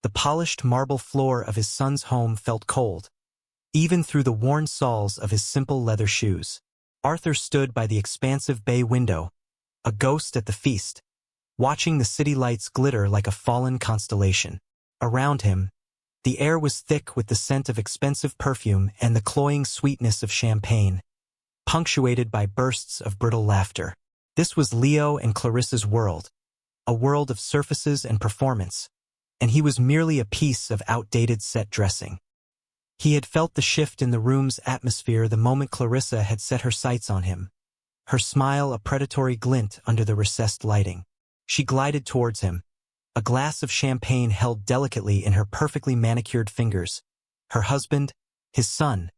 The polished marble floor of his son's home felt cold, even through the worn soles of his simple leather shoes. Arthur stood by the expansive bay window, a ghost at the feast, watching the city lights glitter like a fallen constellation. Around him, the air was thick with the scent of expensive perfume and the cloying sweetness of champagne, punctuated by bursts of brittle laughter. This was Leo and Clarissa's world, a world of surfaces and performance, and he was merely a piece of outdated set dressing. He had felt the shift in the room's atmosphere the moment Clarissa had set her sights on him, her smile a predatory glint under the recessed lighting. She glided towards him, a glass of champagne held delicately in her perfectly manicured fingers, her husband, his son,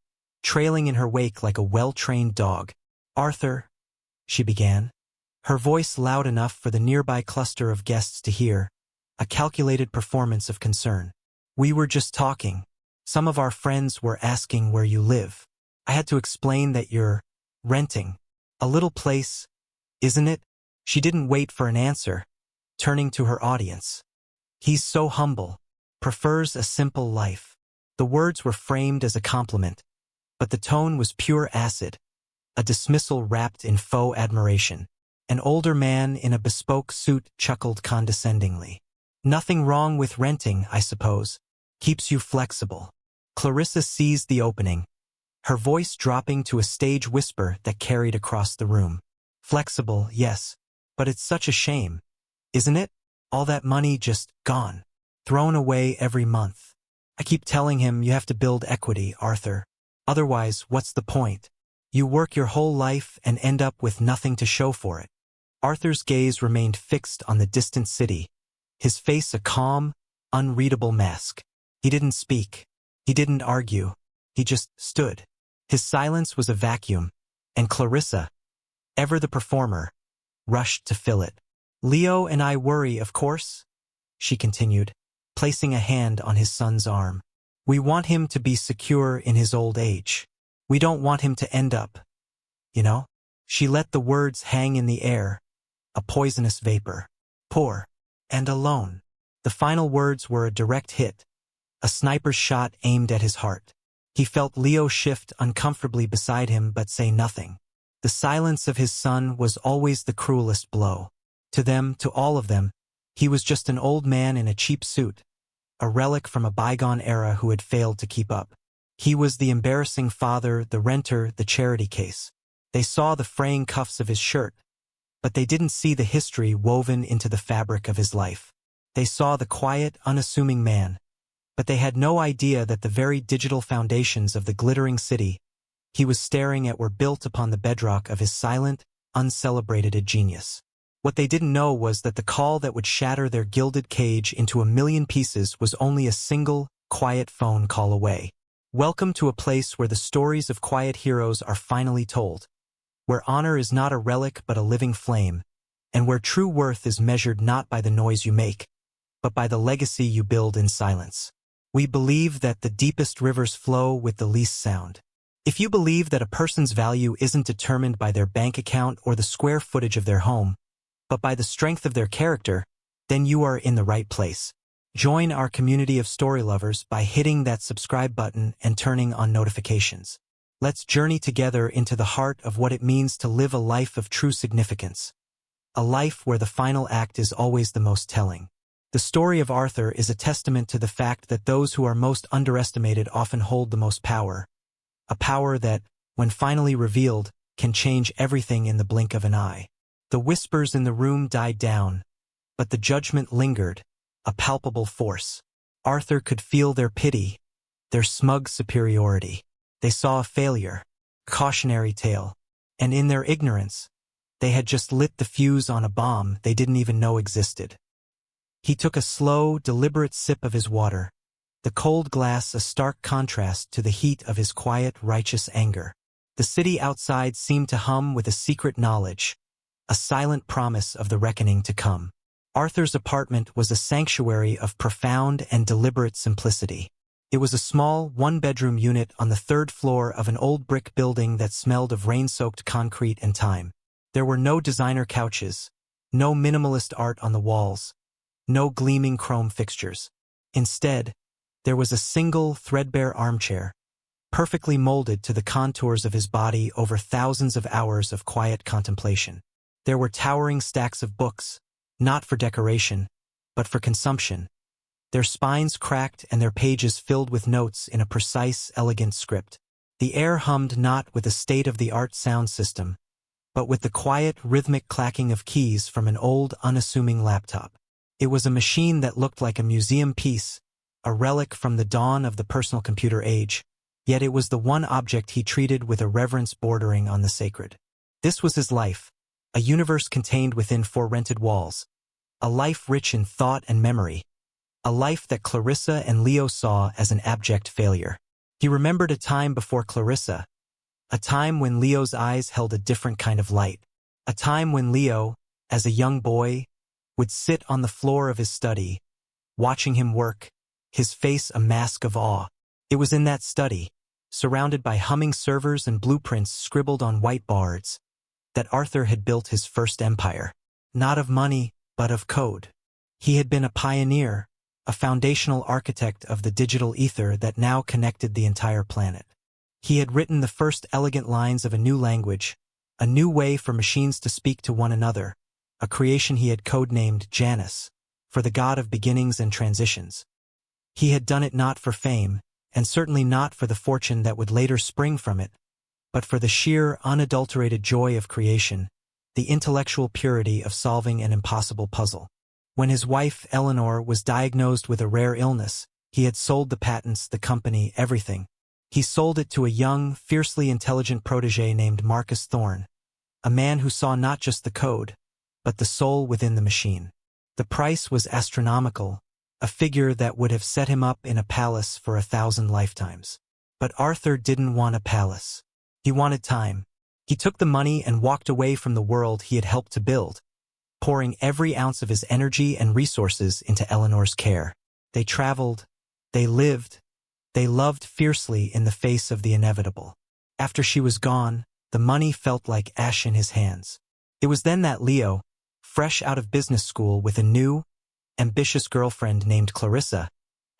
trailing in her wake like a well-trained dog. "Arthur," she began, her voice loud enough for the nearby cluster of guests to hear, a calculated performance of concern. "We were just talking. Some of our friends were asking where you live. I had to explain that you're renting. A little place, isn't it?" She didn't wait for an answer, turning to her audience. "He's so humble, prefers a simple life." The words were framed as a compliment, but the tone was pure acid, a dismissal wrapped in faux admiration. An older man in a bespoke suit chuckled condescendingly. "Nothing wrong with renting, I suppose. Keeps you flexible." Clarissa seized the opening, her voice dropping to a stage whisper that carried across the room. "Flexible, yes, but it's such a shame, isn't it? All that money just gone, thrown away every month. I keep telling him you have to build equity, Arthur. Otherwise, what's the point? You work your whole life and end up with nothing to show for it." Arthur's gaze remained fixed on the distant city, his face a calm, unreadable mask. He didn't speak. He didn't argue. He just stood. His silence was a vacuum, and Clarissa, ever the performer, rushed to fill it. "Leo and I worry, of course," she continued, placing a hand on his son's arm. "We want him to be secure in his old age. We don't want him to end up, you know?" She let the words hang in the air, a poisonous vapor. "Poor and alone." The final words were a direct hit, a sniper's shot aimed at his heart. He felt Leo shift uncomfortably beside him but say nothing. The silence of his son was always the cruelest blow. To them, to all of them, he was just an old man in a cheap suit, a relic from a bygone era who had failed to keep up. He was the embarrassing father, the renter, the charity case. They saw the fraying cuffs of his shirt, but they didn't see the history woven into the fabric of his life. They saw the quiet, unassuming man, but they had no idea that the very digital foundations of the glittering city he was staring at were built upon the bedrock of his silent, uncelebrated genius. What they didn't know was that the call that would shatter their gilded cage into a million pieces was only a single, quiet phone call away. Welcome to a place where the stories of quiet heroes are finally told, where honor is not a relic but a living flame, and where true worth is measured not by the noise you make, but by the legacy you build in silence. We believe that the deepest rivers flow with the least sound. If you believe that a person's value isn't determined by their bank account or the square footage of their home, but by the strength of their character, then you are in the right place. Join our community of story lovers by hitting that subscribe button and turning on notifications. Let's journey together into the heart of what it means to live a life of true significance. A life where the final act is always the most telling. The story of Arthur is a testament to the fact that those who are most underestimated often hold the most power. A power that, when finally revealed, can change everything in the blink of an eye. The whispers in the room died down, but the judgment lingered, a palpable force. Arthur could feel their pity, their smug superiority. They saw a failure, cautionary tale, and in their ignorance, they had just lit the fuse on a bomb they didn't even know existed. He took a slow, deliberate sip of his water, the cold glass a stark contrast to the heat of his quiet, righteous anger. The city outside seemed to hum with a secret knowledge, a silent promise of the reckoning to come. Arthur's apartment was a sanctuary of profound and deliberate simplicity. It was a small, one-bedroom unit on the third floor of an old brick building that smelled of rain-soaked concrete and time. There were no designer couches, no minimalist art on the walls, no gleaming chrome fixtures. Instead, there was a single threadbare armchair, perfectly molded to the contours of his body over thousands of hours of quiet contemplation. There were towering stacks of books, not for decoration, but for consumption, their spines cracked and their pages filled with notes in a precise, elegant script. The air hummed not with a state-of-the-art sound system, but with the quiet, rhythmic clacking of keys from an old, unassuming laptop. It was a machine that looked like a museum piece, a relic from the dawn of the personal computer age, yet it was the one object he treated with a reverence bordering on the sacred. This was his life, a universe contained within four rented walls, a life rich in thought and memory, a life that Clarissa and Leo saw as an abject failure. He remembered a time before Clarissa, a time when Leo's eyes held a different kind of light, a time when Leo, as a young boy, would sit on the floor of his study, watching him work, his face a mask of awe. It was in that study, surrounded by humming servers and blueprints scribbled on white boards, that Arthur had built his first empire. Not of money, but of code. He had been a pioneer, a foundational architect of the digital ether that now connected the entire planet. He had written the first elegant lines of a new language, a new way for machines to speak to one another, a creation he had codenamed Janus, for the god of beginnings and transitions. He had done it not for fame, and certainly not for the fortune that would later spring from it, but for the sheer, unadulterated joy of creation, the intellectual purity of solving an impossible puzzle. When his wife, Eleanor, was diagnosed with a rare illness, he had sold the patents, the company, everything. He sold it to a young, fiercely intelligent protege named Marcus Thorne, a man who saw not just the code, but the soul within the machine. The price was astronomical, a figure that would have set him up in a palace for 1,000 lifetimes. But Arthur didn't want a palace. He wanted time. He took the money and walked away from the world he had helped to build, pouring every ounce of his energy and resources into Eleanor's care. They traveled, they lived, they loved fiercely in the face of the inevitable. After she was gone, the money felt like ash in his hands. It was then that Leo, fresh out of business school with a new, ambitious girlfriend named Clarissa,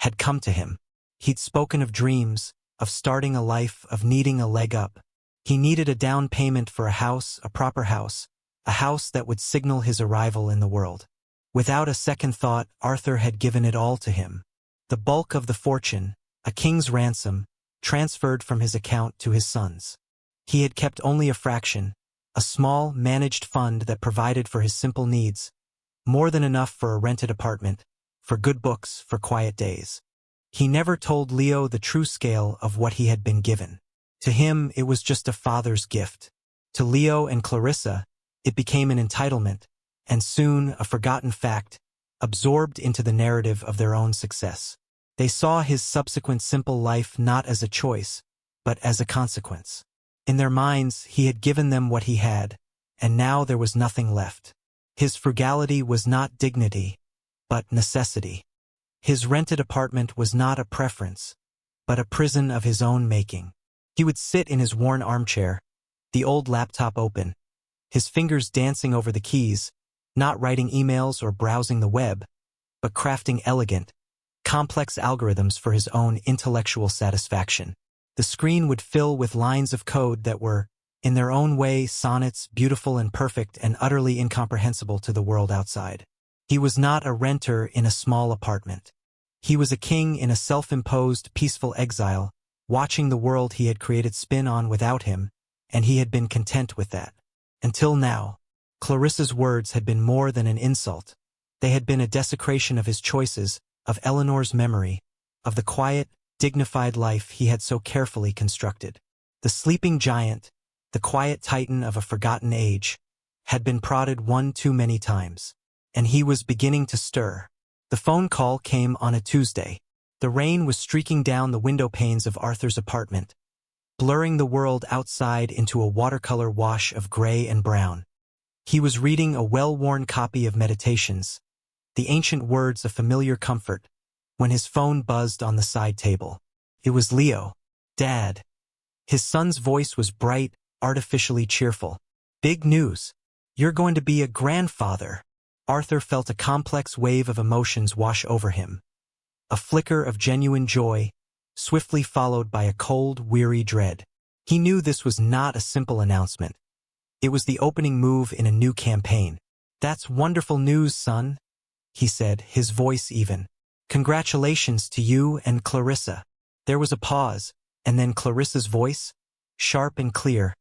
had come to him. He'd spoken of dreams, of starting a life, of needing a leg up. He needed a down payment for a house, a proper house, a house that would signal his arrival in the world. Without a second thought, Arthur had given it all to him. The bulk of the fortune, a king's ransom, transferred from his account to his sons. He had kept only a fraction, a small, managed fund that provided for his simple needs, more than enough for a rented apartment, for good books, for quiet days. He never told Leo the true scale of what he had been given. To him, it was just a father's gift. To Leo and Clarissa, it became an entitlement, and soon a forgotten fact, absorbed into the narrative of their own success. They saw his subsequent simple life not as a choice, but as a consequence. In their minds, he had given them what he had, and now there was nothing left. His frugality was not dignity, but necessity. His rented apartment was not a preference, but a prison of his own making. He would sit in his worn armchair, the old laptop open, his fingers dancing over the keys, not writing emails or browsing the web, but crafting elegant, complex algorithms for his own intellectual satisfaction. The screen would fill with lines of code that were, in their own way, sonnets, beautiful and perfect and utterly incomprehensible to the world outside. He was not a renter in a small apartment. He was a king in a self-imposed, peaceful exile, watching the world he had created spin on without him, and he had been content with that. Until now, Clarissa's words had been more than an insult. They had been a desecration of his choices, of Eleanor's memory, of the quiet, dignified life he had so carefully constructed. The sleeping giant, the quiet titan of a forgotten age, had been prodded one too many times, and he was beginning to stir. The phone call came on a Tuesday. The rain was streaking down the window panes of Arthur's apartment, blurring the world outside into a watercolor wash of gray and brown. He was reading a well-worn copy of Meditations, the ancient words of familiar comfort, when his phone buzzed on the side table. It was Leo. Dad. His son's voice was bright, artificially cheerful. Big news. You're going to be a grandfather. Arthur felt a complex wave of emotions wash over him. a flicker of genuine joy, swiftly followed by a cold, weary dread. He knew this was not a simple announcement. It was the opening move in a new campaign. "That's wonderful news, son," he said, his voice even. "Congratulations to you and Clarissa." There was a pause, and then Clarissa's voice, sharp and clear,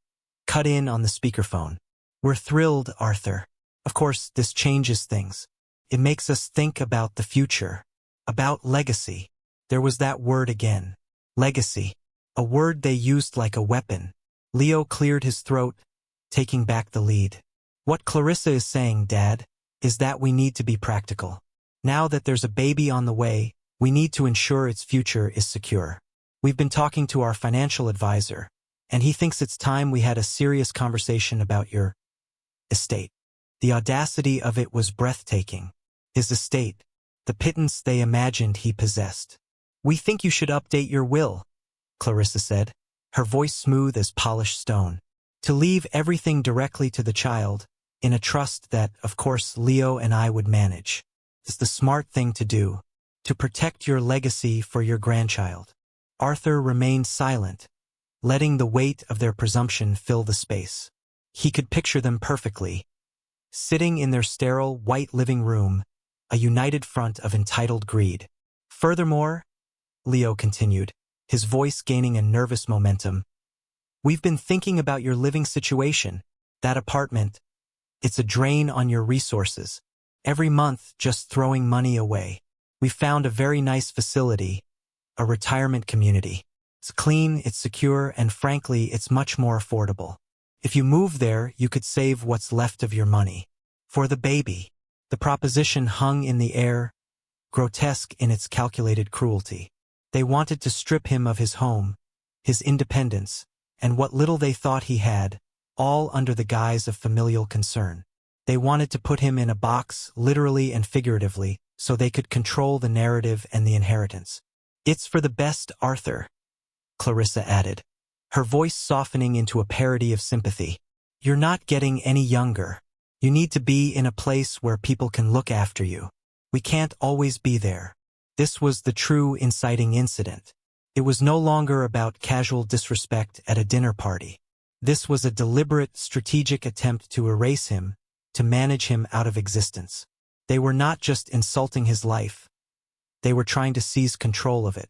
cut in on the speakerphone. "We're thrilled, Arthur. Of course, this changes things. It makes us think about the future, about legacy." There was that word again. Legacy. A word they used like a weapon. Leo cleared his throat, taking back the lead. "What Clarissa is saying, Dad, is that we need to be practical. Now that there's a baby on the way, we need to ensure its future is secure. We've been talking to our financial advisor, and he thinks it's time we had a serious conversation about your estate." The audacity of it was breathtaking. His estate, the pittance they imagined he possessed. "We think you should update your will," Clarissa said, her voice smooth as polished stone. "To leave everything directly to the child, in a trust that, of course, Leo and I would manage. It's the smart thing to do, to protect your legacy for your grandchild." Arthur remained silent, letting the weight of their presumption fill the space. He could picture them perfectly, sitting in their sterile, white living room, a united front of entitled greed. "Furthermore," Leo continued, his voice gaining a nervous momentum, "we've been thinking about your living situation. That apartment, it's a drain on your resources. Every month just throwing money away. We found a very nice facility, a retirement community. It's clean, it's secure, and frankly, it's much more affordable. If you move there, you could save what's left of your money. For the baby." The proposition hung in the air, grotesque in its calculated cruelty. They wanted to strip him of his home, his independence, and what little they thought he had, all under the guise of familial concern. They wanted to put him in a box, literally and figuratively, so they could control the narrative and the inheritance. "It's for the best, Arthur," Clarissa added, her voice softening into a parody of sympathy. "You're not getting any younger. You need to be in a place where people can look after you. We can't always be there." This was the true inciting incident. It was no longer about casual disrespect at a dinner party. This was a deliberate, strategic attempt to erase him, to manage him out of existence. They were not just insulting his life. They were trying to seize control of it.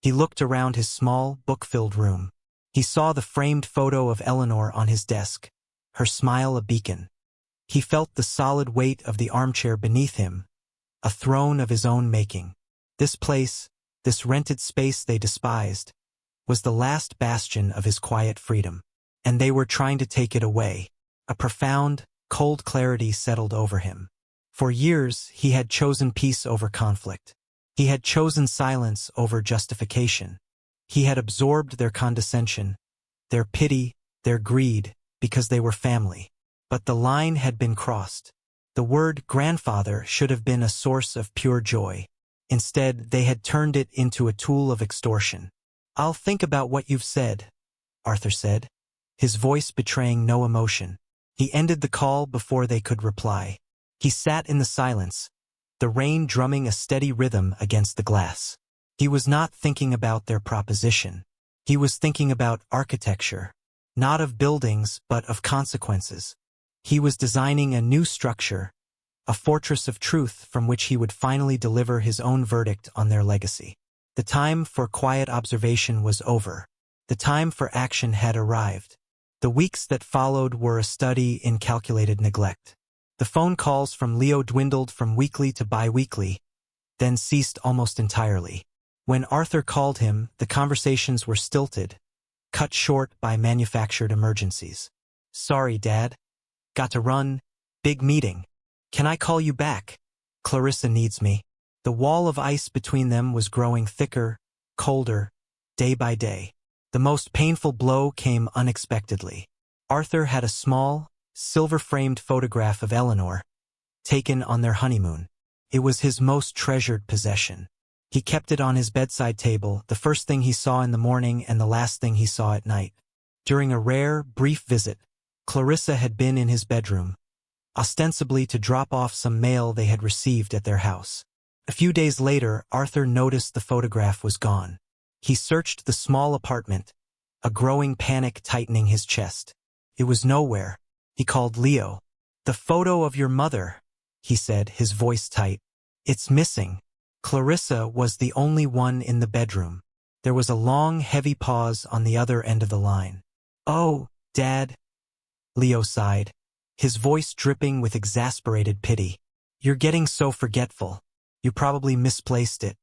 He looked around his small, book-filled room. He saw the framed photo of Eleanor on his desk, her smile a beacon. He felt the solid weight of the armchair beneath him, a throne of his own making. This place, this rented space they despised, was the last bastion of his quiet freedom. And they were trying to take it away. A profound, cold clarity settled over him. For years, he had chosen peace over conflict. He had chosen silence over justification. He had absorbed their condescension, their pity, their greed, because they were family. But the line had been crossed. The word grandfather should have been a source of pure joy. Instead, they had turned it into a tool of extortion. "I'll think about what you've said," Arthur said, his voice betraying no emotion. He ended the call before they could reply. He sat in the silence, the rain drumming a steady rhythm against the glass. He was not thinking about their proposition. He was thinking about architecture, not of buildings but of consequences. He was designing a new structure, a fortress of truth from which he would finally deliver his own verdict on their legacy. The time for quiet observation was over. The time for action had arrived. The weeks that followed were a study in calculated neglect. The phone calls from Leo dwindled from weekly to bi-weekly, then ceased almost entirely. When Arthur called him, the conversations were stilted, cut short by manufactured emergencies. "Sorry, Dad. Got to run. Big meeting. Can I call you back? Clarissa needs me." The wall of ice between them was growing thicker, colder, day by day. The most painful blow came unexpectedly. Arthur had a small, silver-framed photograph of Eleanor, taken on their honeymoon. It was his most treasured possession. He kept it on his bedside table, the first thing he saw in the morning and the last thing he saw at night. During a rare, brief visit, Clarissa had been in his bedroom, ostensibly to drop off some mail they had received at their house. A few days later, Arthur noticed the photograph was gone. He searched the small apartment, a growing panic tightening his chest. It was nowhere. He called Leo. "The photo of your mother," he said, his voice tight. "It's missing." Clarissa was the only one in the bedroom. There was a long, heavy pause on the other end of the line. "Oh, Dad," Leo sighed, his voice dripping with exasperated pity. "You're getting so forgetful. You probably misplaced it.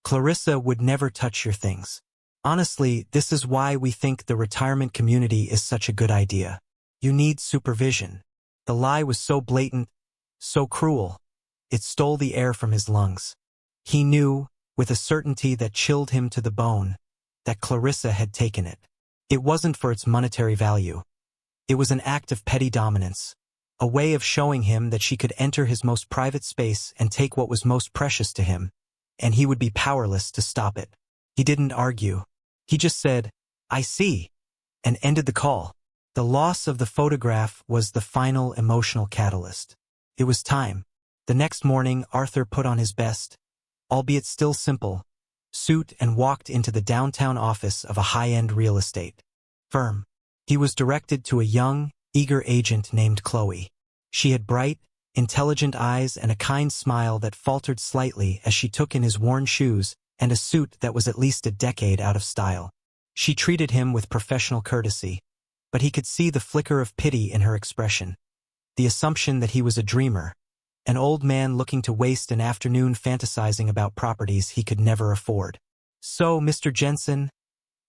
Clarissa would never touch your things. Honestly, this is why we think the retirement community is such a good idea. You need supervision." The lie was so blatant, so cruel. It stole the air from his lungs. He knew, with a certainty that chilled him to the bone, that Clarissa had taken it. It wasn't for its monetary value. It was an act of petty dominance, a way of showing him that she could enter his most private space and take what was most precious to him, and he would be powerless to stop it. He didn't argue. He just said, "I see," and ended the call. The loss of the photograph was the final emotional catalyst. It was time. The next morning, Arthur put on his best, albeit still simple, suit and walked into the downtown office of a high-end real estate firm. He was directed to a young, eager agent named Chloe. She had bright, intelligent eyes and a kind smile that faltered slightly as she took in his worn shoes and a suit that was at least a decade out of style. She treated him with professional courtesy, but he could see the flicker of pity in her expression, the assumption that he was a dreamer, an old man looking to waste an afternoon fantasizing about properties he could never afford. "So, Mr. Jensen,"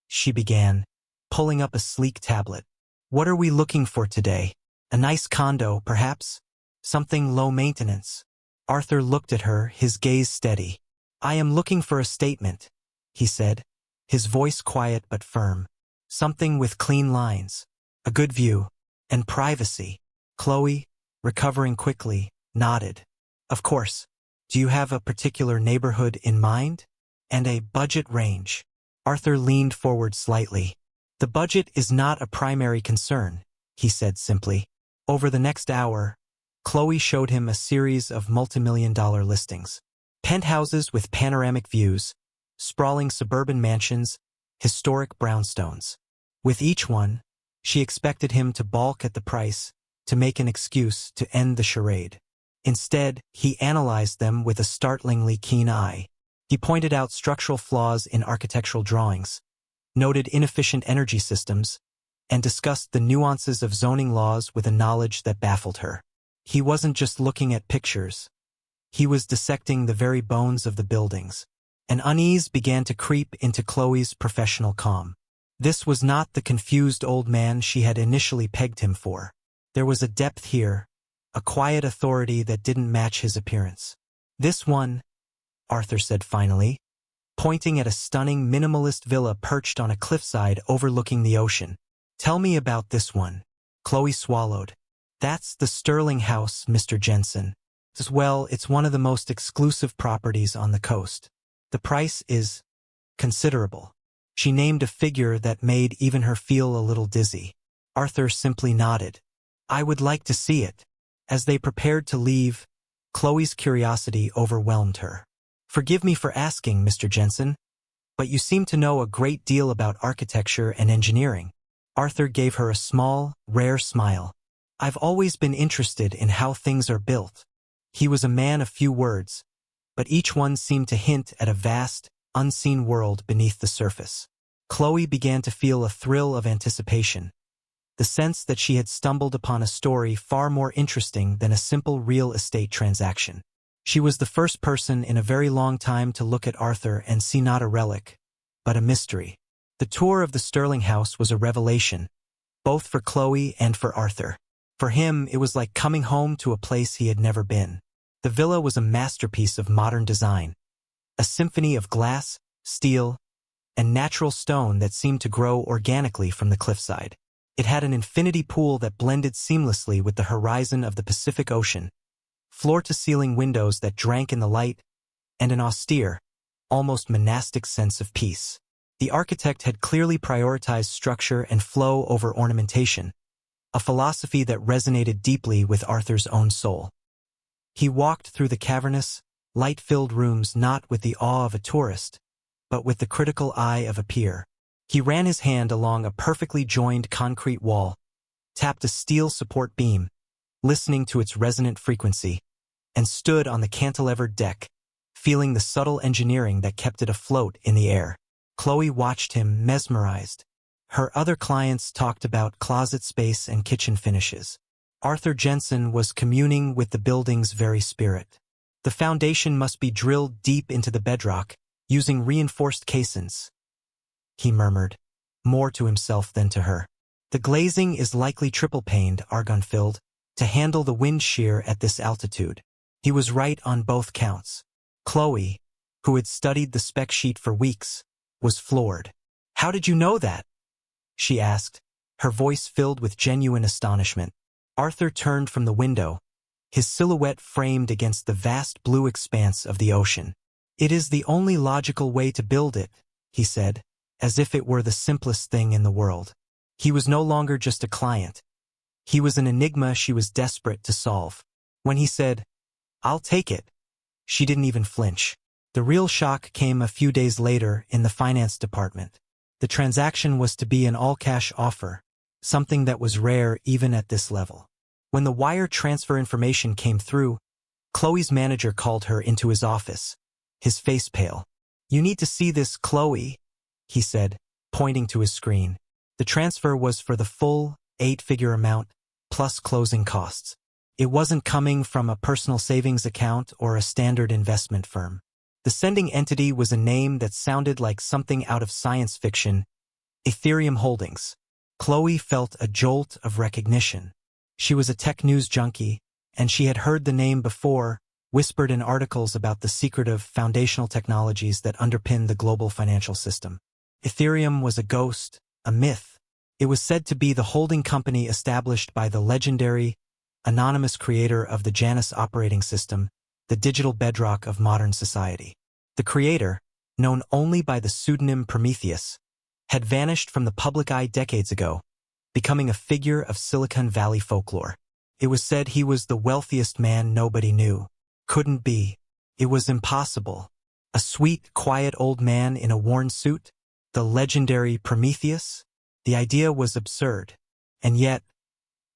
she began, pulling up a sleek tablet. "What are we looking for today? A nice condo, perhaps? Something low maintenance?" Arthur looked at her, his gaze steady. "I am looking for a statement," he said, his voice quiet but firm. "Something with clean lines, a good view, and privacy." Chloe, recovering quickly, nodded. "Of course. Do you have a particular neighborhood in mind? And a budget range?" Arthur leaned forward slightly. "The budget is not a primary concern," he said simply. Over the next hour, Chloe showed him a series of multimillion-dollar listings. Penthouses with panoramic views, sprawling suburban mansions, historic brownstones. With each one, she expected him to balk at the price, to make an excuse to end the charade. Instead, he analyzed them with a startlingly keen eye. He pointed out structural flaws in architectural drawings, noted inefficient energy systems, and discussed the nuances of zoning laws with a knowledge that baffled her. He wasn't just looking at pictures. He was dissecting the very bones of the buildings. An unease began to creep into Chloe's professional calm. This was not the confused old man she had initially pegged him for. There was a depth here, a quiet authority that didn't match his appearance. "This one," Arthur said finally, pointing at a stunning minimalist villa perched on a cliffside overlooking the ocean. "Tell me about this one." Chloe swallowed. "That's the Sterling House, Mr. Jensen. Well, it's one of the most exclusive properties on the coast. The price is considerable." She named a figure that made even her feel a little dizzy. Arthur simply nodded. "I would like to see it." As they prepared to leave, Chloe's curiosity overwhelmed her. "Forgive me for asking, Mr. Jensen, but you seem to know a great deal about architecture and engineering." Arthur gave her a small, rare smile. "I've always been interested in how things are built." He was a man of few words, but each one seemed to hint at a vast, unseen world beneath the surface. Chloe began to feel a thrill of anticipation, the sense that she had stumbled upon a story far more interesting than a simple real estate transaction. She was the first person in a very long time to look at Arthur and see not a relic, but a mystery. The tour of the Sterling House was a revelation, both for Chloe and for Arthur. For him, it was like coming home to a place he had never been. The villa was a masterpiece of modern design, a symphony of glass, steel, and natural stone that seemed to grow organically from the cliffside. It had an infinity pool that blended seamlessly with the horizon of the Pacific Ocean, floor-to-ceiling windows that drank in the light, and an austere, almost monastic sense of peace. The architect had clearly prioritized structure and flow over ornamentation, a philosophy that resonated deeply with Arthur's own soul. He walked through the cavernous, light-filled rooms not with the awe of a tourist, but with the critical eye of a peer. He ran his hand along a perfectly joined concrete wall, tapped a steel support beam, listening to its resonant frequency, and stood on the cantilevered deck, feeling the subtle engineering that kept it afloat in the air. Chloe watched him, mesmerized. Her other clients talked about closet space and kitchen finishes. Arthur Jensen was communing with the building's very spirit. The foundation must be drilled deep into the bedrock, using reinforced caissons, he murmured, more to himself than to her. The glazing is likely triple-paned, argon-filled, to handle the wind shear at this altitude. He was right on both counts. Chloe, who had studied the spec sheet for weeks, was floored. "How did you know that?" she asked, her voice filled with genuine astonishment. Arthur turned from the window, his silhouette framed against the vast blue expanse of the ocean. "It is the only logical way to build it," he said, as if it were the simplest thing in the world. He was no longer just a client. He was an enigma she was desperate to solve. When he said, "I'll take it," she didn't even flinch. The real shock came a few days later in the finance department. The transaction was to be an all-cash offer, something that was rare even at this level. When the wire transfer information came through, Chloe's manager called her into his office, his face pale. "You need to see this, Chloe," he said, pointing to his screen. The transfer was for the full, 8-figure amount, plus closing costs. It wasn't coming from a personal savings account or a standard investment firm. The sending entity was a name that sounded like something out of science fiction, Ethereum Holdings. Chloe felt a jolt of recognition. She was a tech news junkie, and she had heard the name before, whispered in articles about the secretive foundational technologies that underpin the global financial system. Ethereum was a ghost, a myth. It was said to be the holding company established by the legendary, anonymous creator of the Janus operating system, the digital bedrock of modern society. The creator, known only by the pseudonym Prometheus, had vanished from the public eye decades ago, becoming a figure of Silicon Valley folklore. It was said he was the wealthiest man nobody knew. Couldn't be. It was impossible. A sweet, quiet old man in a worn suit? The legendary Prometheus? The idea was absurd. And yet,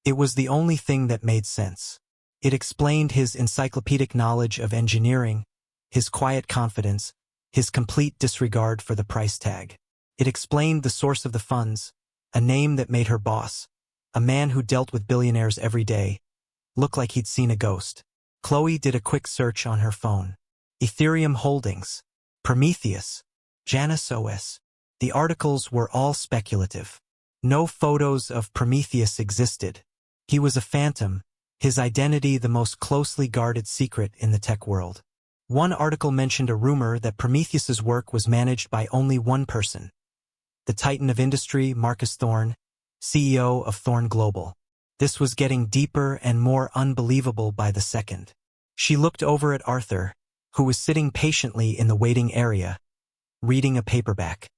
it was the only thing that made sense. It explained his encyclopedic knowledge of engineering, his quiet confidence, his complete disregard for the price tag. It explained the source of the funds, a name that made her boss, a man who dealt with billionaires every day, look like he'd seen a ghost. Chloe did a quick search on her phone. Ethereum Holdings, Prometheus, Janus OS. The articles were all speculative. No photos of Prometheus existed. He was a phantom, his identity the most closely guarded secret in the tech world. One article mentioned a rumor that Prometheus's work was managed by only one person, the titan of industry, Marcus Thorne, CEO of Thorne Global. This was getting deeper and more unbelievable by the second. She looked over at Arthur, who was sitting patiently in the waiting area, reading a paperback.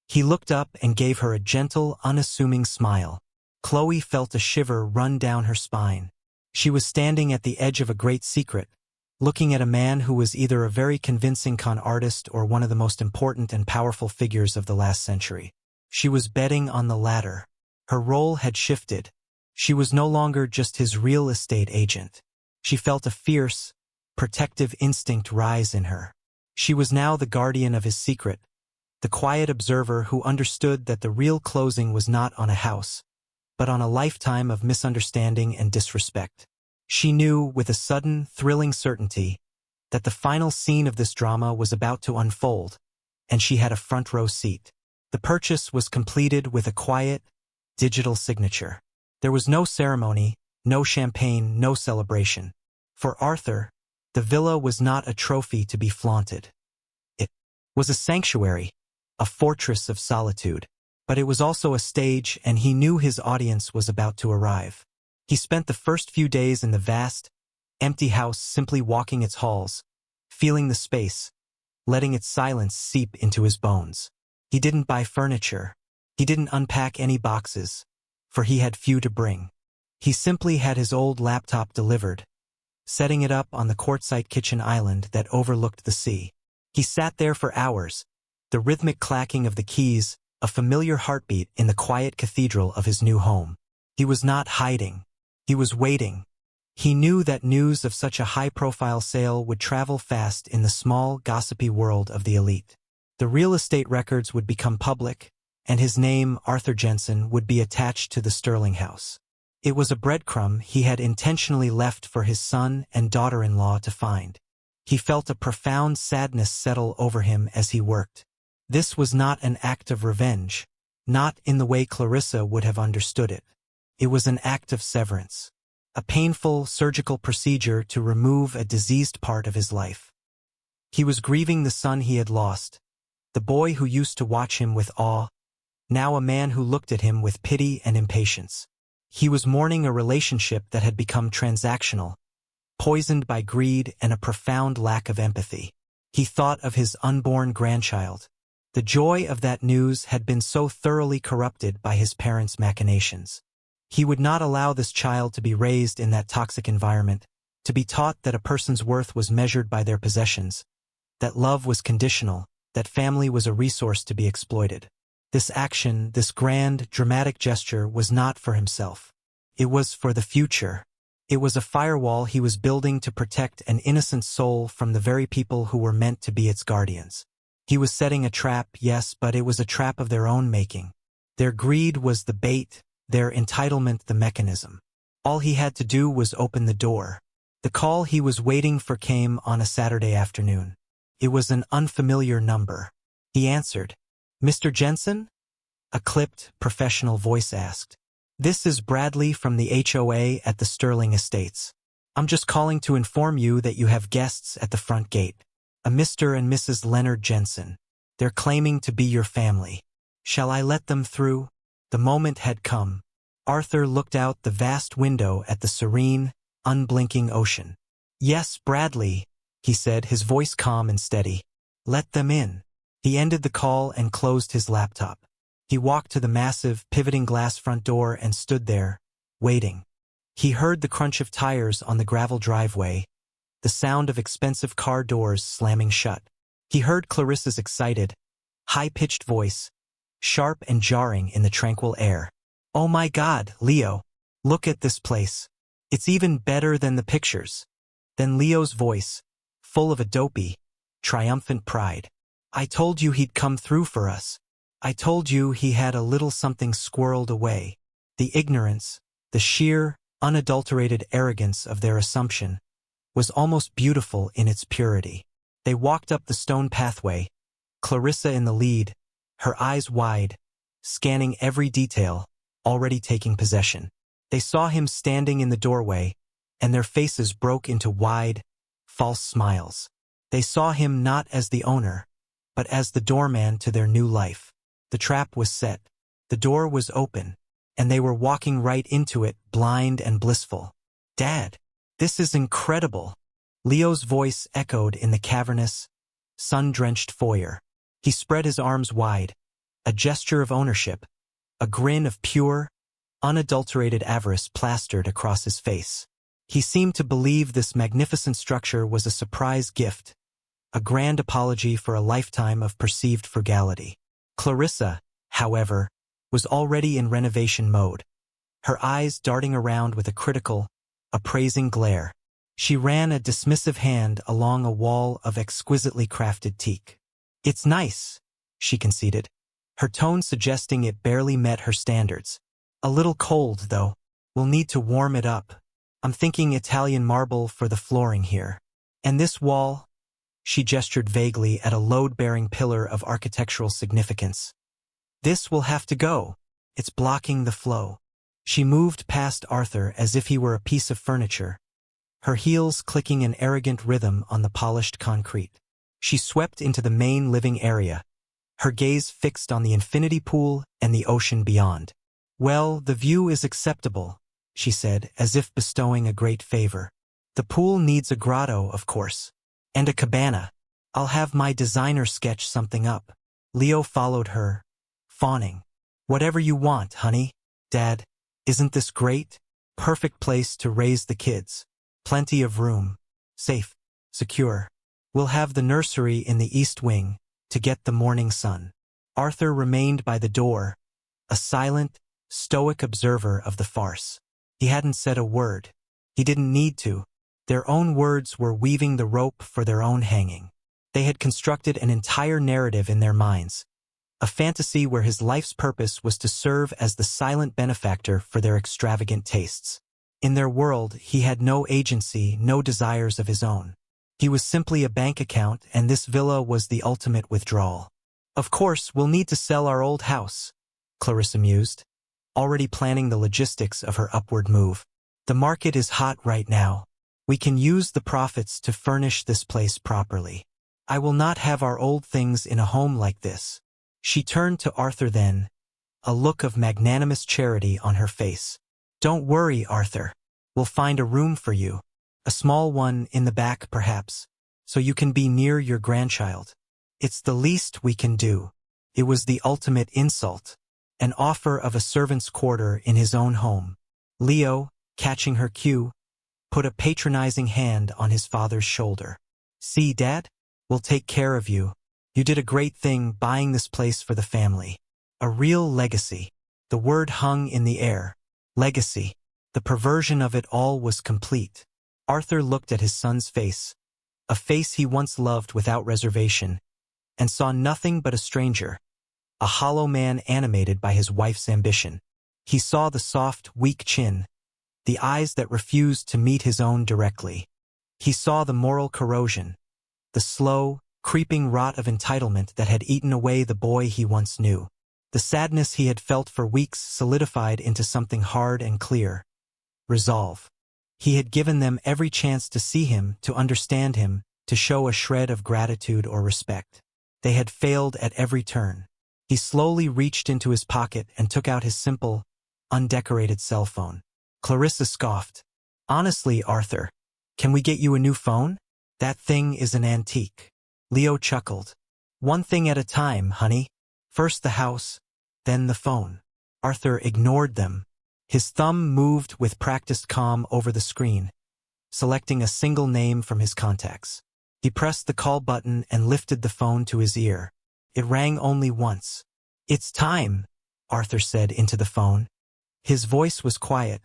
He looked up and gave her a gentle, unassuming smile. Chloe felt a shiver run down her spine. She was standing at the edge of a great secret, looking at a man who was either a very convincing con artist or one of the most important and powerful figures of the last century. She was betting on the latter. Her role had shifted. She was no longer just his real estate agent. She felt a fierce, protective instinct rise in her. She was now the guardian of his secret, the quiet observer who understood that the real closing was not on a house, but on a lifetime of misunderstanding and disrespect. She knew, with a sudden, thrilling certainty, that the final scene of this drama was about to unfold, and she had a front-row seat. The purchase was completed with a quiet, digital signature. There was no ceremony, no champagne, no celebration. For Arthur, the villa was not a trophy to be flaunted. It was a sanctuary, a fortress of solitude. But it was also a stage, and he knew his audience was about to arrive. He spent the first few days in the vast, empty house simply walking its halls, feeling the space, letting its silence seep into his bones. He didn't buy furniture. He didn't unpack any boxes, for he had few to bring. He simply had his old laptop delivered, setting it up on the quartzite kitchen island that overlooked the sea. He sat there for hours, the rhythmic clacking of the keys, a familiar heartbeat in the quiet cathedral of his new home. He was not hiding. He was waiting. He knew that news of such a high-profile sale would travel fast in the small, gossipy world of the elite. The real estate records would become public, and his name, Arthur Jensen, would be attached to the Sterling house. It was a breadcrumb he had intentionally left for his son and daughter-in-law to find. He felt a profound sadness settle over him as he worked. This was not an act of revenge, not in the way Clarissa would have understood it. It was an act of severance, a painful surgical procedure to remove a diseased part of his life. He was grieving the son he had lost, the boy who used to watch him with awe, now a man who looked at him with pity and impatience. He was mourning a relationship that had become transactional, poisoned by greed and a profound lack of empathy. He thought of his unborn grandchild. The joy of that news had been so thoroughly corrupted by his parents' machinations. He would not allow this child to be raised in that toxic environment, to be taught that a person's worth was measured by their possessions, that love was conditional, that family was a resource to be exploited. This action, this grand, dramatic gesture was not for himself. It was for the future. It was a firewall he was building to protect an innocent soul from the very people who were meant to be its guardians. He was setting a trap, yes, but it was a trap of their own making. Their greed was the bait, their entitlement the mechanism. All he had to do was open the door. The call he was waiting for came on a Saturday afternoon. It was an unfamiliar number. He answered. "Mr. Jensen?" A clipped, professional voice asked. "This is Bradley from the HOA at the Sterling Estates. I'm just calling to inform you that you have guests at the front gate. A Mr. and Mrs. Leonard Jensen. They're claiming to be your family. Shall I let them through?" The moment had come. Arthur looked out the vast window at the serene, unblinking ocean. "Yes, Bradley," he said, his voice calm and steady. "Let them in." He ended the call and closed his laptop. He walked to the massive, pivoting glass front door and stood there, waiting. He heard the crunch of tires on the gravel driveway, the sound of expensive car doors slamming shut. He heard Clarissa's excited, high-pitched voice, sharp and jarring in the tranquil air. "Oh my God, Leo, look at this place. It's even better than the pictures." Then Leo's voice, full of a dopey, triumphant pride. "I told you he'd come through for us. I told you he had a little something squirreled away." The ignorance, the sheer, unadulterated arrogance of their assumption was almost beautiful in its purity. They walked up the stone pathway, Clarissa in the lead, her eyes wide, scanning every detail, already taking possession. They saw him standing in the doorway, and their faces broke into wide, false smiles. They saw him not as the owner, but as the doorman to their new life. The trap was set. The door was open, and they were walking right into it, blind and blissful. "Dad, this is incredible." Leo's voice echoed in the cavernous, sun-drenched foyer. He spread his arms wide, a gesture of ownership, a grin of pure, unadulterated avarice plastered across his face. He seemed to believe this magnificent structure was a surprise gift, a grand apology for a lifetime of perceived frugality. Clarissa, however, was already in renovation mode, her eyes darting around with a critical, appraising glare. She ran a dismissive hand along a wall of exquisitely crafted teak. "It's nice," she conceded, her tone suggesting it barely met her standards. "A little cold, though. We'll need to warm it up. I'm thinking Italian marble for the flooring here. And this wall," she gestured vaguely at a load-bearing pillar of architectural significance. "This will have to go. It's blocking the flow." She moved past Arthur as if he were a piece of furniture, her heels clicking an arrogant rhythm on the polished concrete. She swept into the main living area, her gaze fixed on the infinity pool and the ocean beyond. "Well, the view is acceptable," she said, as if bestowing a great favor. "The pool needs a grotto, of course. And a cabana. I'll have my designer sketch something up." Leo followed her, fawning. "Whatever you want, honey." "Dad, isn't this great? Perfect place to raise the kids." Plenty of room. Safe. Secure. We'll have the nursery in the east wing, to get the morning sun. Arthur remained by the door, a silent, stoic observer of the farce. He hadn't said a word. He didn't need to. Their own words were weaving the rope for their own hanging. They had constructed an entire narrative in their minds, a fantasy where his life's purpose was to serve as the silent benefactor for their extravagant tastes. In their world, he had no agency, no desires of his own. He was simply a bank account, and this villa was the ultimate withdrawal. Of course, we'll need to sell our old house, Clarissa mused, already planning the logistics of her upward move. The market is hot right now. We can use the profits to furnish this place properly. I will not have our old things in a home like this. She turned to Arthur then, a look of magnanimous charity on her face. Don't worry, Arthur. We'll find a room for you. A small one in the back, perhaps, so you can be near your grandchild. It's the least we can do. It was the ultimate insult, an offer of a servant's quarter in his own home. Leo, catching her cue, put a patronizing hand on his father's shoulder. See, Dad? We'll take care of you. You did a great thing buying this place for the family. A real legacy. The word hung in the air. Legacy. The perversion of it all was complete. Arthur looked at his son's face, a face he once loved without reservation, and saw nothing but a stranger, a hollow man animated by his wife's ambition. He saw the soft, weak chin, the eyes that refused to meet his own directly. He saw the moral corrosion, the slow, creeping rot of entitlement that had eaten away the boy he once knew. The sadness he had felt for weeks solidified into something hard and clear. Resolve. He had given them every chance to see him, to understand him, to show a shred of gratitude or respect. They had failed at every turn. He slowly reached into his pocket and took out his simple, undecorated cell phone. Clarissa scoffed. Honestly, Arthur, can we get you a new phone? That thing is an antique. Leo chuckled. One thing at a time, honey. First the house, then the phone. Arthur ignored them. His thumb moved with practiced calm over the screen, selecting a single name from his contacts. He pressed the call button and lifted the phone to his ear. It rang only once. It's time, Arthur said into the phone. His voice was quiet,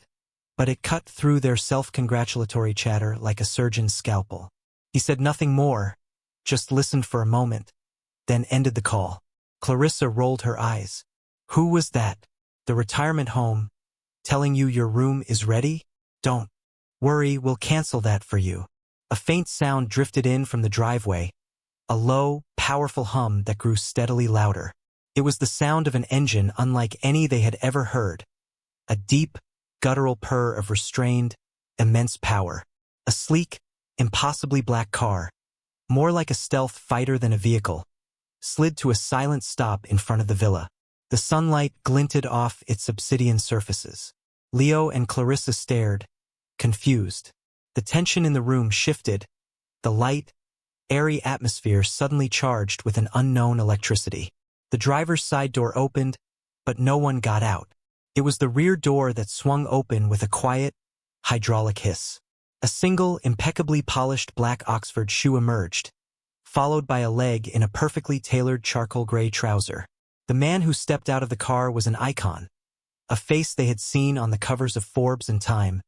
but it cut through their self-congratulatory chatter like a surgeon's scalpel. He said nothing more, just listened for a moment, then ended the call. Clarissa rolled her eyes. Who was that? The retirement home, telling you your room is ready? Don't worry, we'll cancel that for you. A faint sound drifted in from the driveway, a low, powerful hum that grew steadily louder. It was the sound of an engine unlike any they had ever heard. A deep, guttural purr of restrained, immense power. A sleek, impossibly black car, more like a stealth fighter than a vehicle, slid to a silent stop in front of the villa. The sunlight glinted off its obsidian surfaces. Leo and Clarissa stared, confused. The tension in the room shifted, the light, airy atmosphere suddenly charged with an unknown electricity. The driver's side door opened, but no one got out. It was the rear door that swung open with a quiet, hydraulic hiss. A single, impeccably polished black Oxford shoe emerged, followed by a leg in a perfectly tailored charcoal gray trouser. The man who stepped out of the car was an icon, a face they had seen on the covers of Forbes and Time,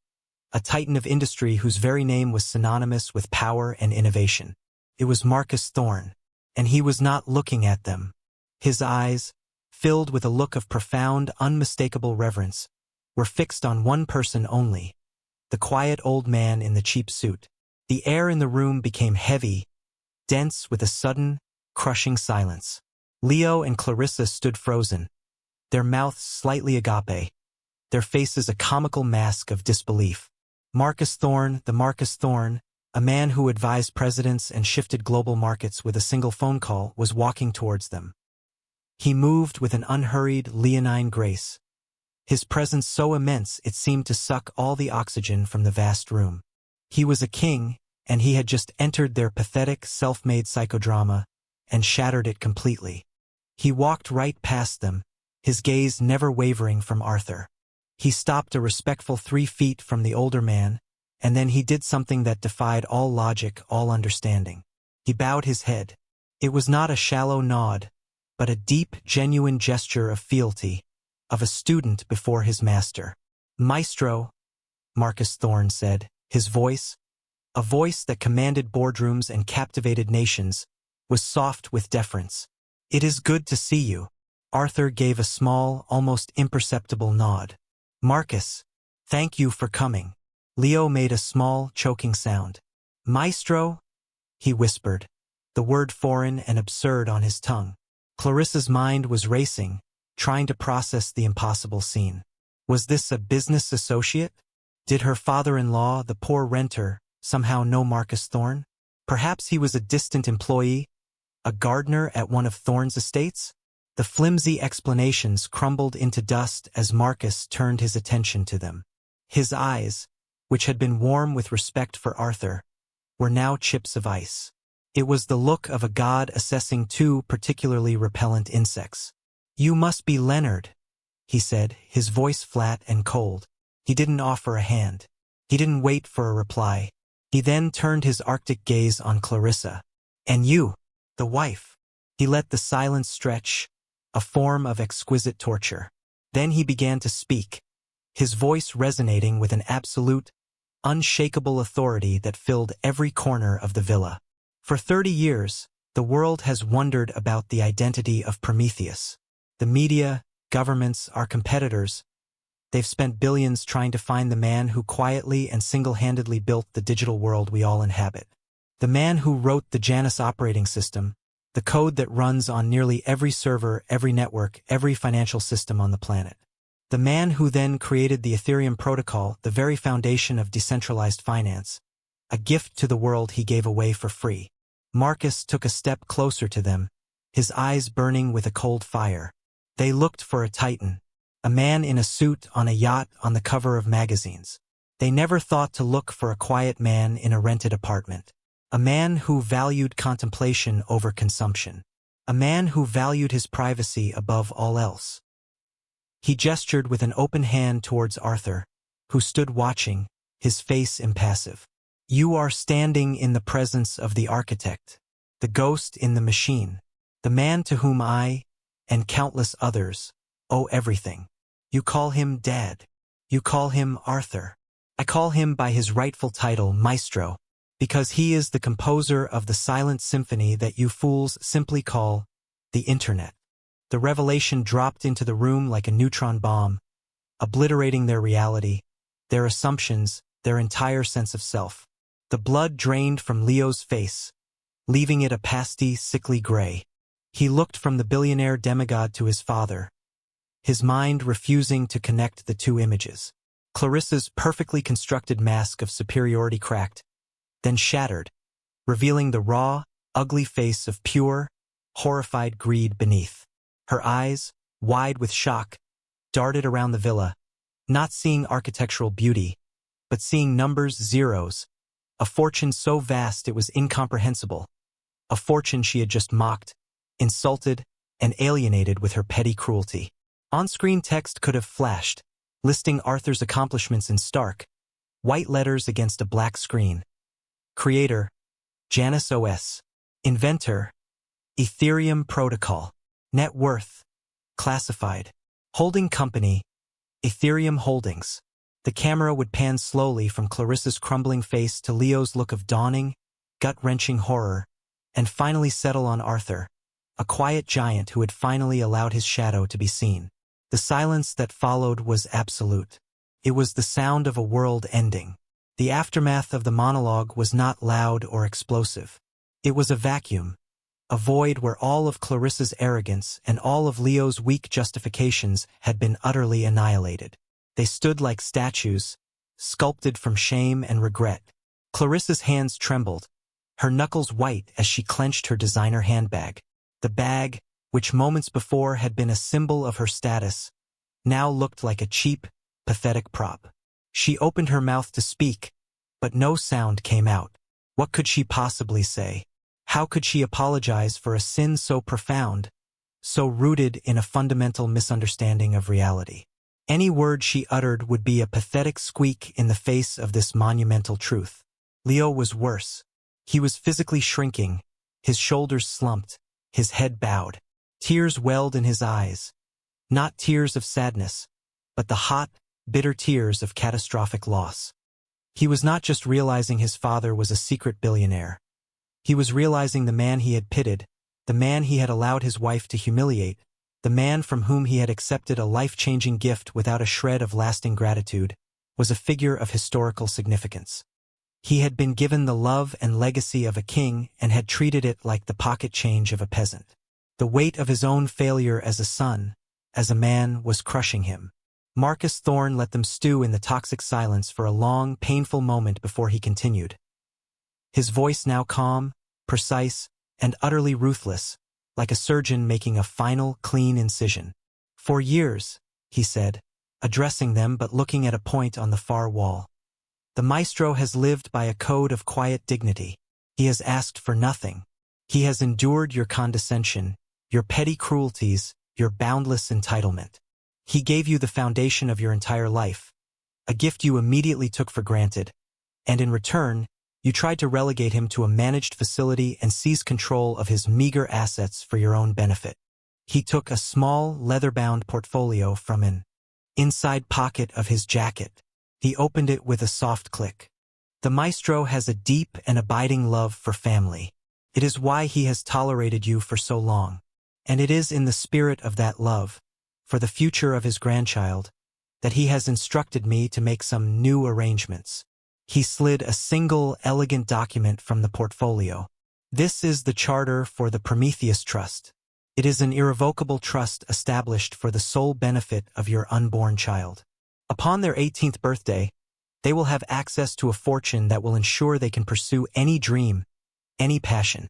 a titan of industry whose very name was synonymous with power and innovation. It was Marcus Thorne, and he was not looking at them. His eyes, filled with a look of profound, unmistakable reverence, were fixed on one person only, the quiet old man in the cheap suit. The air in the room became heavy, dense with a sudden, crushing silence. Leo and Clarissa stood frozen, their mouths slightly agape, their faces a comical mask of disbelief. Marcus Thorne, the Marcus Thorne, a man who advised presidents and shifted global markets with a single phone call, was walking towards them. He moved with an unhurried, leonine grace, his presence so immense it seemed to suck all the oxygen from the vast room. He was a king, and he had just entered their pathetic, self-made psychodrama and shattered it completely. He walked right past them, his gaze never wavering from Arthur. He stopped a respectful 3 feet from the older man, And then he did something that defied all logic, all understanding. He bowed his head. It was not a shallow nod, but a deep, genuine gesture of fealty, of a student before his master. "Maestro," Marcus Thorne said, his voice, a voice that commanded boardrooms and captivated nations, was soft with deference. "It is good to see you." Arthur gave a small, almost imperceptible nod. "Marcus, thank you for coming." Leo made a small, choking sound. "Maestro?" he whispered, the word foreign and absurd on his tongue. Clarissa's mind was racing, trying to process the impossible scene. Was this a business associate? Did her father-in-law, the poor renter, somehow know Marcus Thorne? Perhaps he was a distant employee, a gardener at one of Thorne's estates? The flimsy explanations crumbled into dust as Marcus turned his attention to them. His eyes, which had been warm with respect for Arthur, were now chips of ice. It was the look of a god assessing two particularly repellent insects. "You must be Leonard," he said, his voice flat and cold. He didn't offer a hand. He didn't wait for a reply. He then turned his arctic gaze on Clarissa. "And you, the wife." He let the silence stretch, a form of exquisite torture. Then he began to speak, his voice resonating with an absolute, unshakable authority that filled every corner of the villa. "For 30 years, the world has wondered about the identity of Prometheus. The media, governments, our competitors, they've spent billions trying to find the man who quietly and single-handedly built the digital world we all inhabit. The man who wrote the Janus operating system, the code that runs on nearly every server, every network, every financial system on the planet. The man who then created the Ethereum protocol, the very foundation of decentralized finance, a gift to the world he gave away for free." Marcus took a step closer to them, his eyes burning with a cold fire. They looked for a titan, a man in a suit on a yacht on the cover of magazines. They never thought to look for a quiet man in a rented apartment, a man who valued contemplation over consumption, a man who valued his privacy above all else. He gestured with an open hand towards Arthur, who stood watching, his face impassive. "You are standing in the presence of the architect, the ghost in the machine, the man to whom I, and countless others, owe everything. You call him Dad. You call him Arthur. I call him by his rightful title, Maestro, because he is the composer of the silent symphony that you fools simply call the Internet." The revelation dropped into the room like a neutron bomb, obliterating their reality, their assumptions, their entire sense of self. The blood drained from Leo's face, leaving it a pasty, sickly gray. He looked from the billionaire demigod to his father, his mind refusing to connect the two images. Clarissa's perfectly constructed mask of superiority cracked, then shattered, revealing the raw, ugly face of pure, horrified greed beneath. Her eyes, wide with shock, darted around the villa, not seeing architectural beauty, but seeing numbers, zeros, a fortune so vast it was incomprehensible, a fortune she had just mocked, insulted, and alienated with her petty cruelty. On-screen text could have flashed, listing Arthur's accomplishments in stark, white letters against a black screen. Creator, Janus OS. Inventor, Ethereum protocol. Net worth, classified. Holding company, Ethereum Holdings. The camera would pan slowly from Clarissa's crumbling face to Leo's look of dawning, gut-wrenching horror, and finally settle on Arthur, a quiet giant who had finally allowed his shadow to be seen. The silence that followed was absolute. It was the sound of a world ending. The aftermath of the monologue was not loud or explosive. It was a vacuum, a void where all of Clarissa's arrogance and all of Leo's weak justifications had been utterly annihilated. They stood like statues, sculpted from shame and regret. Clarissa's hands trembled, her knuckles white as she clenched her designer handbag. The bag, which moments before had been a symbol of her status, now looked like a cheap, pathetic prop. She opened her mouth to speak, but no sound came out. What could she possibly say? How could she apologize for a sin so profound, so rooted in a fundamental misunderstanding of reality? Any word she uttered would be a pathetic squeak in the face of this monumental truth. Leo was worse. He was physically shrinking, his shoulders slumped, his head bowed. Tears welled in his eyes. Not tears of sadness, but the hot, bitter tears of catastrophic loss. He was not just realizing his father was a secret billionaire. He was realizing the man he had pitied, the man he had allowed his wife to humiliate, the man from whom he had accepted a life-changing gift without a shred of lasting gratitude, was a figure of historical significance. He had been given the love and legacy of a king and had treated it like the pocket change of a peasant. The weight of his own failure as a son, as a man, was crushing him. Marcus Thorne let them stew in the toxic silence for a long, painful moment before he continued. His voice now calm, precise, and utterly ruthless, like a surgeon making a final, clean incision. "For years," he said, addressing them but looking at a point on the far wall, "the maestro has lived by a code of quiet dignity. He has asked for nothing. He has endured your condescension, your petty cruelties, your boundless entitlement. He gave you the foundation of your entire life, a gift you immediately took for granted, and in return, you tried to relegate him to a managed facility and seize control of his meager assets for your own benefit." He took a small, leather-bound portfolio from an inside pocket of his jacket. He opened it with a soft click. "The maestro has a deep and abiding love for family. It is why he has tolerated you for so long. And it is in the spirit of that love, for the future of his grandchild, that he has instructed me to make some new arrangements." He slid a single, elegant document from the portfolio. "This is the charter for the Prometheus Trust. It is an irrevocable trust established for the sole benefit of your unborn child. Upon their 18th birthday, they will have access to a fortune that will ensure they can pursue any dream, any passion,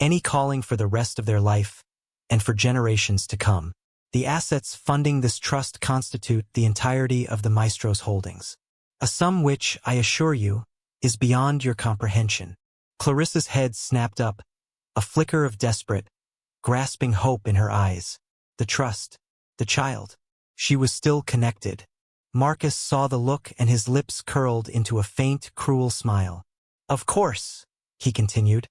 any calling for the rest of their life, and for generations to come. The assets funding this trust constitute the entirety of the maestro's holdings. A sum which, I assure you, is beyond your comprehension." Clarissa's head snapped up, a flicker of desperate, grasping hope in her eyes. The trust, the child. She was still connected. Marcus saw the look and his lips curled into a faint, cruel smile. "Of course," he continued.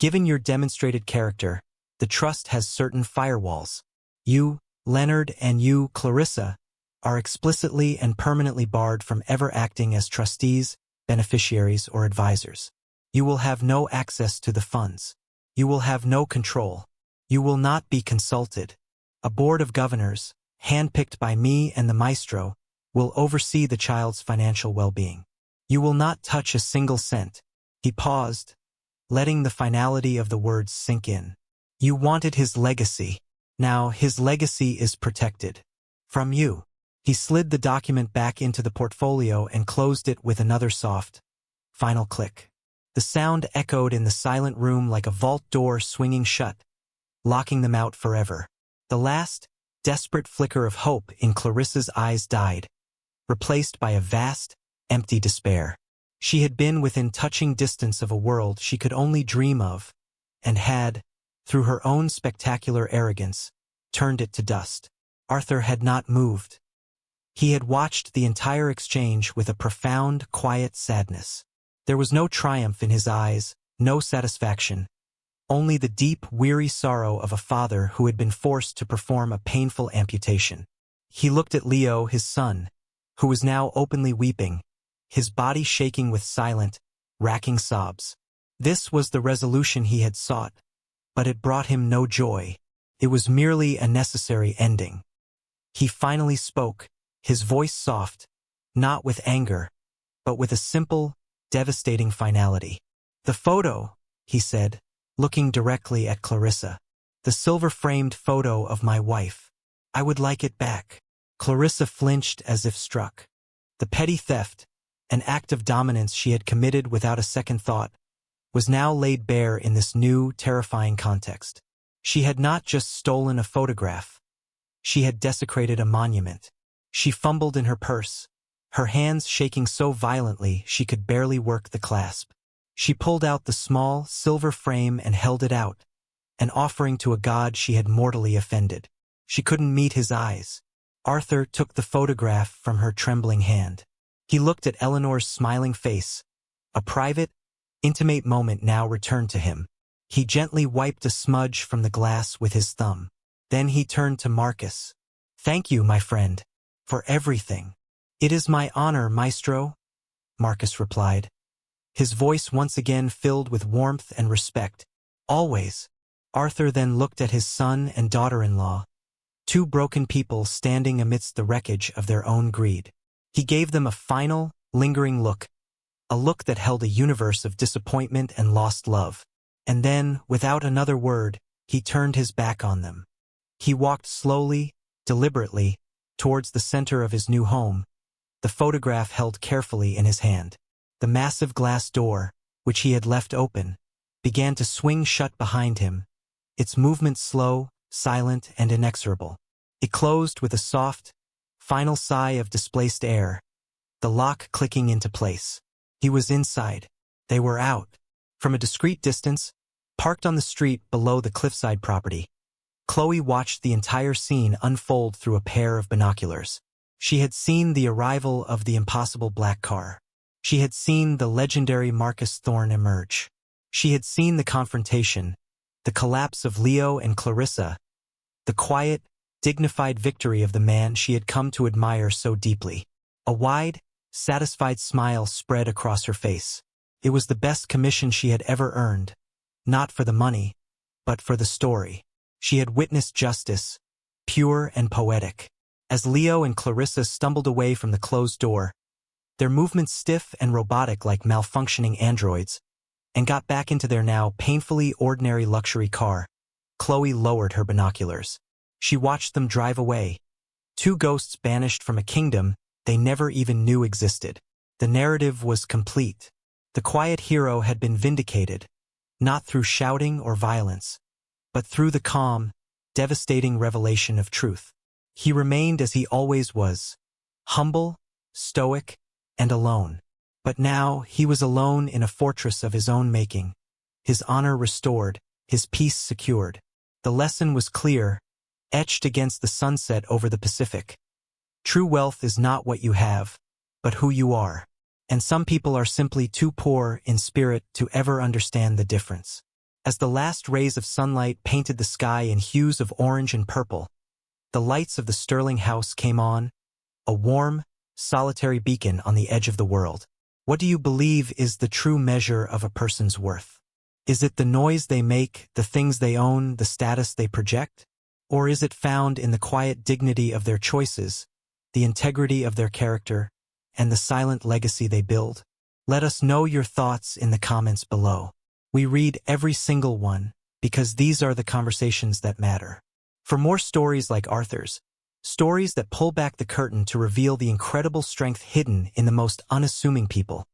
"Given your demonstrated character, the trust has certain firewalls. You, Leonard, and you, Clarissa, are explicitly and permanently barred from ever acting as trustees, beneficiaries, or advisors. You will have no access to the funds. You will have no control. You will not be consulted. A board of governors, handpicked by me and the maestro, will oversee the child's financial well-being. You will not touch a single cent." He paused, letting the finality of the words sink in. "You wanted his legacy. Now his legacy is protected. From you." He slid the document back into the portfolio and closed it with another soft, final click. The sound echoed in the silent room like a vault door swinging shut, locking them out forever. The last, desperate flicker of hope in Clarissa's eyes died, replaced by a vast, empty despair. She had been within touching distance of a world she could only dream of, and had, through her own spectacular arrogance, turned it to dust. Arthur had not moved. He had watched the entire exchange with a profound, quiet sadness. There was no triumph in his eyes, no satisfaction, only the deep, weary sorrow of a father who had been forced to perform a painful amputation. He looked at Leo, his son, who was now openly weeping, his body shaking with silent, racking sobs. This was the resolution he had sought, but it brought him no joy. It was merely a necessary ending. He finally spoke, his voice soft, not with anger, but with a simple, devastating finality. "The photo," he said, looking directly at Clarissa. "The silver-framed photo of my wife. I would like it back." Clarissa flinched as if struck. The petty theft, an act of dominance she had committed without a second thought, was now laid bare in this new, terrifying context. She had not just stolen a photograph. She had desecrated a monument. She fumbled in her purse, her hands shaking so violently she could barely work the clasp. She pulled out the small, silver frame and held it out, an offering to a god she had mortally offended. She couldn't meet his eyes. Arthur took the photograph from her trembling hand. He looked at Eleanor's smiling face. A private, intimate moment now returned to him. He gently wiped a smudge from the glass with his thumb. Then he turned to Marcus. "Thank you, my friend, for everything." "It is my honor, Maestro," Marcus replied, his voice once again filled with warmth and respect. "Always." Arthur then looked at his son and daughter-in-law, two broken people standing amidst the wreckage of their own greed. He gave them a final, lingering look, a look that held a universe of disappointment and lost love. And then, without another word, he turned his back on them. He walked slowly, deliberately, towards the center of his new home, the photograph held carefully in his hand. The massive glass door, which he had left open, began to swing shut behind him, its movement slow, silent, and inexorable. It closed with a soft, final sigh of displaced air, the lock clicking into place. He was inside. They were out. From a discreet distance, parked on the street below the cliffside property, Chloe watched the entire scene unfold through a pair of binoculars. She had seen the arrival of the impossible black car. She had seen the legendary Marcus Thorne emerge. She had seen the confrontation, the collapse of Leo and Clarissa, the quiet, dignified victory of the man she had come to admire so deeply. A wide, satisfied smile spread across her face. It was the best commission she had ever earned, not for the money, but for the story. She had witnessed justice, pure and poetic. As Leo and Clarissa stumbled away from the closed door, their movements stiff and robotic like malfunctioning androids, and got back into their now painfully ordinary luxury car, Chloe lowered her binoculars. She watched them drive away, two ghosts banished from a kingdom they never even knew existed. The narrative was complete. The quiet hero had been vindicated, not through shouting or violence, but through the calm, devastating revelation of truth. He remained as he always was, humble, stoic, and alone. But now he was alone in a fortress of his own making, his honor restored, his peace secured. The lesson was clear, etched against the sunset over the Pacific. True wealth is not what you have, but who you are. And some people are simply too poor in spirit to ever understand the difference. As the last rays of sunlight painted the sky in hues of orange and purple, the lights of the Sterling house came on, a warm, solitary beacon on the edge of the world. What do you believe is the true measure of a person's worth? Is it the noise they make, the things they own, the status they project? Or is it found in the quiet dignity of their choices, the integrity of their character, and the silent legacy they build? Let us know your thoughts in the comments below. We read every single one, because these are the conversations that matter. For more stories like Arthur's, stories that pull back the curtain to reveal the incredible strength hidden in the most unassuming people,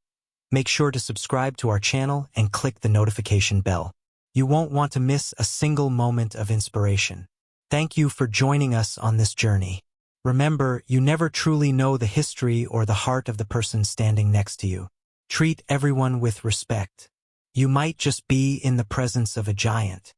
make sure to subscribe to our channel and click the notification bell. You won't want to miss a single moment of inspiration. Thank you for joining us on this journey. Remember, you never truly know the history or the heart of the person standing next to you. Treat everyone with respect. You might just be in the presence of a giant.